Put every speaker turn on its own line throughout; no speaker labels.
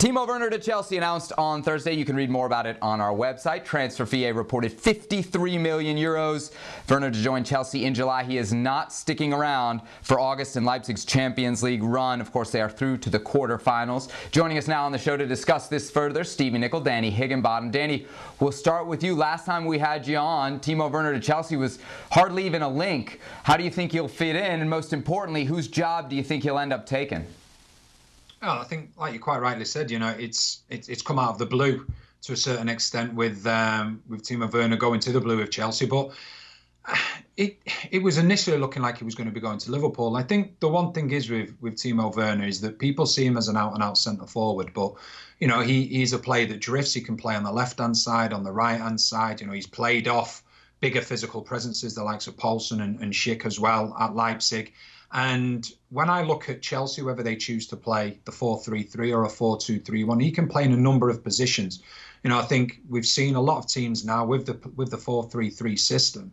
Timo Werner to Chelsea announced on Thursday. You can read more about it on our website. Transfer fee reported 53 million euros. Werner to join Chelsea in July. He is not sticking around for August in Leipzig's Champions League run. Of course, they are through to the quarterfinals. Joining us now on the show to discuss this further, Stevie Nicol, Danny Higginbotham. Danny, we'll start with you. Last time we had you on, Timo Werner to Chelsea was hardly even a link. How do you think he'll fit in? And most importantly, whose job do you think he'll end up taking?
Oh, I think, like you quite rightly said, it's come out of the blue to a certain extent with Timo Werner going to the blue of Chelsea. But it was initially looking like he was going to be going to Liverpool. I think the one thing is with Timo Werner is that people see him as an out-and-out centre forward, but he's a player that drifts. He can play on the left-hand side, on the right-hand side. He's played off bigger physical presences, the likes of Poulsen and Schick as well at Leipzig. And when I look at Chelsea, whether they choose to play the 4-3-3 or a 4-2-3-1, he can play in a number of positions. I think we've seen a lot of teams now with the 4-3-3 system.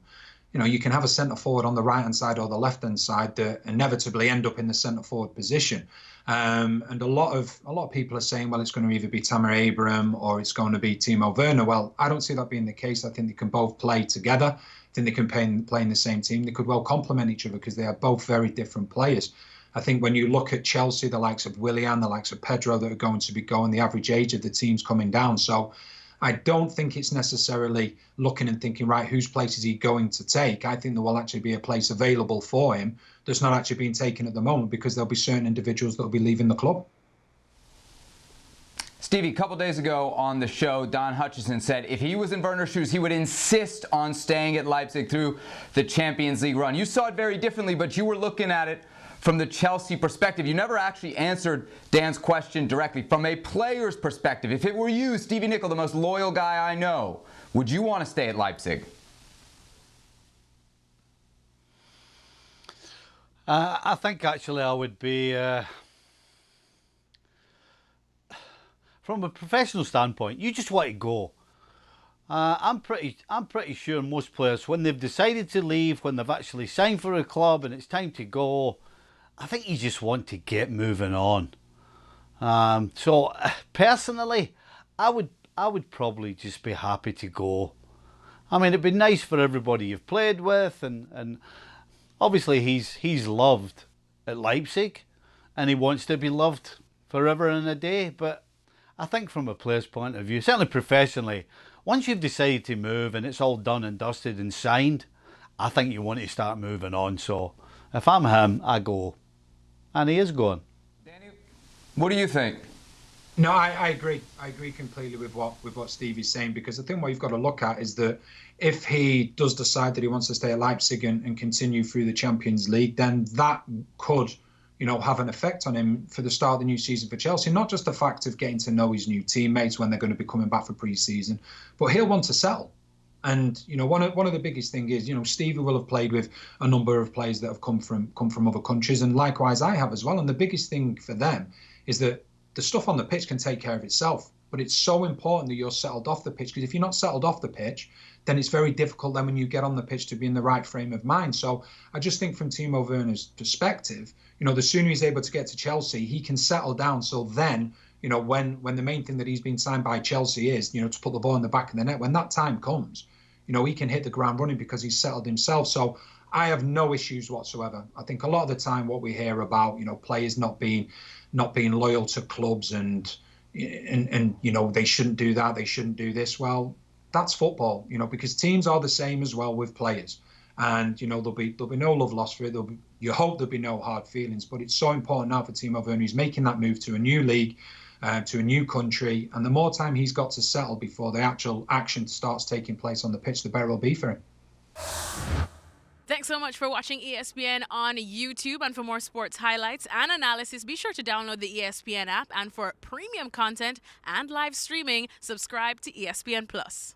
You can have a centre forward on the right hand side or the left hand side that inevitably end up in the centre forward position. And a lot of people are saying, well, it's going to either be Tammy Abraham or it's going to be Timo Werner. Well, I don't see that being the case. I think they can both play together. I think they can play in the same team. They could well complement each other because they are both very different players. I think when you look at Chelsea, the likes of Willian, the likes of Pedro that are going to be going, the average age of the team's coming down. So I don't think it's necessarily looking and thinking, right, whose place is he going to take? I think there will actually be a place available for him that's not actually being taken at the moment because there'll be certain individuals that will be leaving the club.
Stevie, a couple days ago on the show, Don Hutchison said if he was in Werner's shoes, he would insist on staying at Leipzig through the Champions League run. You saw it very differently, but you were looking at it from the Chelsea perspective. You never actually answered Dan's question directly. From a player's perspective, if it were you, Stevie Nicol, the most loyal guy I know, would you want to stay at Leipzig?
I think actually I would be... From a professional standpoint, you just want to go. I'm pretty sure most players, when they've decided to leave, when they've actually signed for a club and it's time to go, I think you just want to get moving on. So personally, I would probably just be happy to go. I mean, it'd be nice for everybody you've played with, and obviously he's loved at Leipzig, and he wants to be loved forever and a day. But I think from a player's point of view, certainly professionally, once you've decided to move and it's all done and dusted and signed, I think you want to start moving on. So if I'm him, I go. And he is going.
Danny, what do you think?
No, I agree. I agree completely with what Stevie's saying, because the thing what you've got to look at is that if he does decide that he wants to stay at Leipzig and continue through the Champions League, then that could have an effect on him for the start of the new season for Chelsea. Not just the fact of getting to know his new teammates when they're going to be coming back for pre-season, but he'll want to settle. And one of the biggest thing is, Stevie will have played with a number of players that have come from other countries, and likewise I have as well. And the biggest thing for them is that the stuff on the pitch can take care of itself. But it's so important that you're settled off the pitch, because if you're not settled off the pitch, then it's very difficult then when you get on the pitch to be in the right frame of mind. So I just think from Timo Werner's perspective, the sooner he's able to get to Chelsea, he can settle down. So then, when the main thing that he's been signed by Chelsea is, to put the ball in the back of the net, when that time comes, he can hit the ground running because he's settled himself. So I have no issues whatsoever. I think a lot of the time what we hear about, players not being loyal to clubs and they shouldn't do that, they shouldn't do this. Well, that's football, because teams are the same as well with players. And, there'll be no love lost for it. You hope there'll be no hard feelings. But it's so important now for Timo Werner. He's making that move to a new league, to a new country. And the more time he's got to settle before the actual action starts taking place on the pitch, the better it'll be for him.
Thanks so much for watching ESPN on YouTube. And for more sports highlights and analysis, be sure to download the ESPN app. And for premium content and live streaming, subscribe to ESPN Plus.